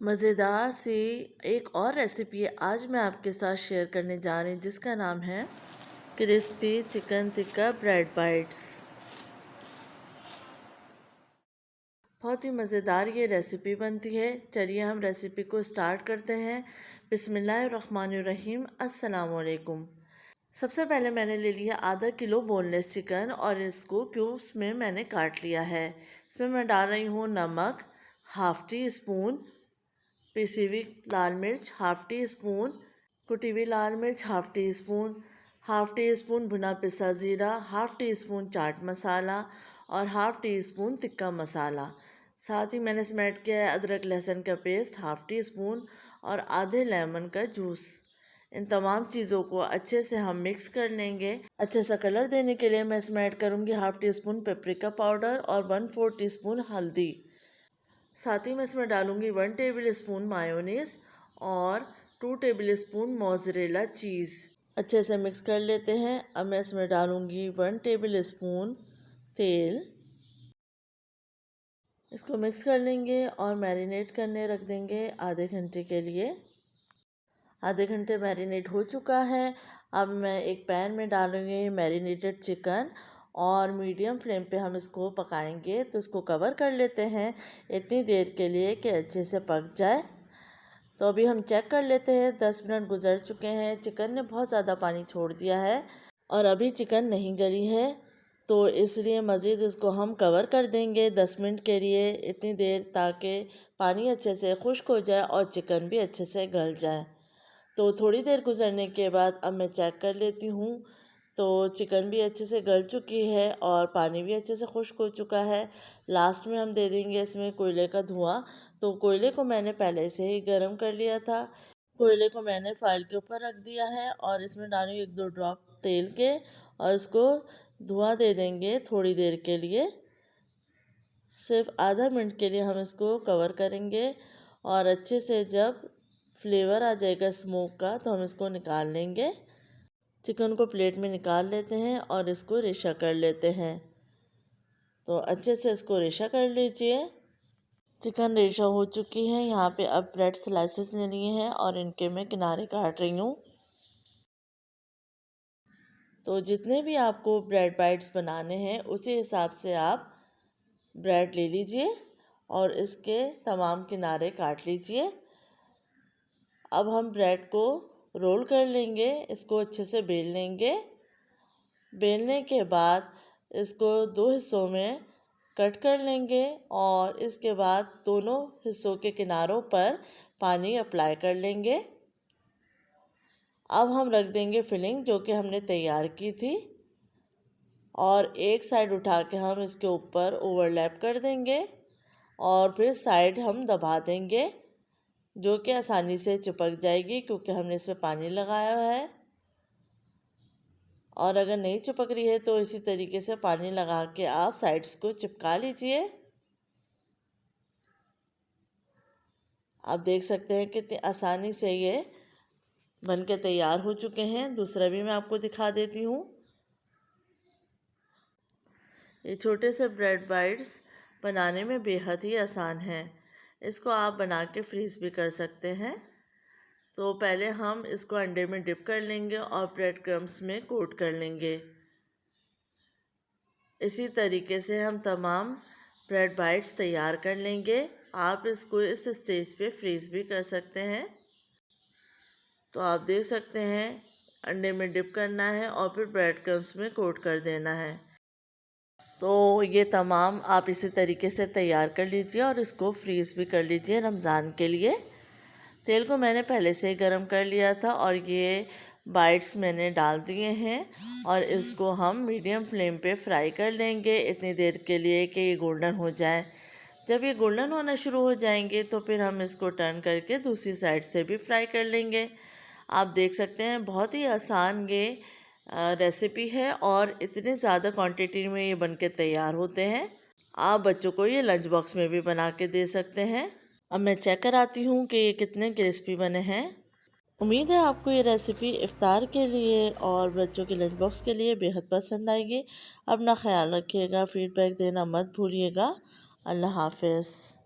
मज़ेदार सी एक और रेसिपी आज मैं आपके साथ शेयर करने जा रही हूँ, जिसका नाम है crispy chicken tikka bread bytes. बहुत ही मज़ेदार ये रेसिपी बनती है। चलिए हम रेसिपी को स्टार्ट करते हैं। बिस्मिल्लाहिर्रहमानिर्रहीम। अस्सलाम वालेकुम। सबसे पहले मैंने ले लिया आधा किलो बोनलेस चिकन और इसको क्यूब्स में मैंने काट लिया है। इसमें मैं डाल रही हूँ नमक हाफ़ टी स्पून, पिसी हुई लाल मिर्च हाफ़ टी स्पून, कुटी हुई लाल मिर्च half tea spoon, half tea spoon भुना पिसा ज़ीरा, half tea spoon chaat masala और half tea spoon tikka masala. साथ ही मैंने इसमें ऐड किया है अदरक लहसुन का पेस्ट हाफ़ टी स्पून और आधे लेमन का जूस। इन तमाम चीज़ों को अच्छे से हम मिक्स कर लेंगे। अच्छे सा कलर देने के लिए मैं इसमें ऐड करूँगी half tea spoon paprika powder और 1/4 टीस्पून हल्दी। साथ ही मैं इसमें डालूँगी 1 टेबल स्पून मायोनीज़ और 2 टेबल स्पून मोज़रेला चीज़। अच्छे से मिक्स कर लेते हैं। अब मैं इसमें डालूँगी 1 टेबल स्पून तेल। इसको मिक्स कर लेंगे और मैरिनेट करने रख देंगे आधे घंटे के लिए। आधे घंटे मैरिनेट हो चुका है। अब मैं एक पैन में डालूँगी मैरिनेटेड चिकन और मीडियम फ्लेम पे हम इसको पकाएंगे। तो इसको कवर कर लेते हैं इतनी देर के लिए कि अच्छे से पक जाए। तो अभी हम चेक कर लेते हैं। 10 मिनट गुजर चुके हैं। चिकन ने बहुत ज़्यादा पानी छोड़ दिया है और अभी चिकन नहीं गली है, तो इसलिए मज़ीद इसको हम कवर कर देंगे 10 मिनट के लिए इतनी देर, ताकि पानी अच्छे से खुश्क हो जाए और चिकन भी अच्छे से गल जाए। तो थोड़ी देर गुजरने के बाद अब मैं चेक कर लेती हूँ। तो चिकन भी अच्छे से गल चुकी है और पानी भी अच्छे से खुश्क हो चुका है। लास्ट में हम दे देंगे इसमें कोयले का धुआं। तो कोयले को मैंने पहले से ही गर्म कर लिया था। कोयले को मैंने फाइल के ऊपर रख दिया है और इसमें डालूँगी 1-2 ड्रॉप तेल के और इसको धुआं दे देंगे थोड़ी देर के लिए। सिर्फ आधा मिनट के लिए हम इसको कवर करेंगे और अच्छे से जब फ्लेवर आ जाएगा स्मोक का तो हम इसको निकाल लेंगे। चिकन को प्लेट में निकाल लेते हैं और इसको रेशा कर लेते हैं। तो अच्छे से इसको रेशा कर लीजिए। चिकन रेशा हो चुकी है। यहाँ पे अब ब्रेड स्लाइसेस ले लिए हैं और इनके मैं किनारे काट रही हूँ। तो जितने भी आपको ब्रेड बाइट्स बनाने हैं उसी हिसाब से आप ब्रेड ले लीजिए और इसके तमाम किनारे काट लीजिए। अब हम ब्रेड को रोल कर लेंगे। इसको अच्छे से बेल लेंगे। बेलने के बाद इसको 2 हिस्सों में कट कर लेंगे और इसके बाद दोनों हिस्सों के किनारों पर पानी अप्लाई कर लेंगे। अब हम रख देंगे फिलिंग जो कि हमने तैयार की थी और एक साइड उठा के हम इसके ऊपर ओवरलैप कर देंगे और फिर साइड हम दबा देंगे, जो कि आसानी से चिपक जाएगी क्योंकि हमने इसमें पानी लगाया है। और अगर नहीं चिपक रही है तो इसी तरीके से पानी लगा के आप साइड्स को चिपका लीजिए। आप देख सकते हैं कितनी आसानी से ये बन के तैयार हो चुके हैं। दूसरा भी मैं आपको दिखा देती हूँ। ये छोटे से ब्रेड बाइट्स बनाने में बेहद ही आसान है। इसको आप बना के फ्रीज़ भी कर सकते हैं। तो पहले हम इसको अंडे में डिप कर लेंगे और ब्रेड क्रम्स में कोट कर लेंगे। इसी तरीके से हम तमाम ब्रेड बाइट्स तैयार कर लेंगे। आप इसको इस स्टेज पे फ्रीज़ भी कर सकते हैं। तो आप देख सकते हैं अंडे में डिप करना है और फिर ब्रेड क्रम्स में कोट कर देना है। तो ये तमाम आप इसी तरीके से तैयार कर लीजिए और इसको फ्रीज़ भी कर लीजिए रमज़ान के लिए। तेल को मैंने पहले से ही गरम कर लिया था और ये बाइट्स मैंने डाल दिए हैं और इसको हम मीडियम फ्लेम पे फ्राई कर लेंगे इतनी देर के लिए कि ये गोल्डन हो जाए। जब ये गोल्डन होना शुरू हो जाएंगे तो फिर हम इसको टर्न करके दूसरी साइड से भी फ्राई कर लेंगे। आप देख सकते हैं बहुत ही आसान ये रेसिपी है और इतने ज़्यादा क्वांटिटी में ये बन के तैयार होते हैं। आप बच्चों को ये लंच बॉक्स में भी बना के दे सकते हैं। अब मैं चेक कराती हूँ कि ये कितने क्रिस्पी बने हैं। उम्मीद है आपको ये रेसिपी इफ़्तार के लिए और बच्चों के लंच बॉक्स के लिए बेहद पसंद आएगी। अपना ख्याल रखिएगा, फ़ीडबैक देना मत भूलिएगा। अल्लाह हाफ़िज़।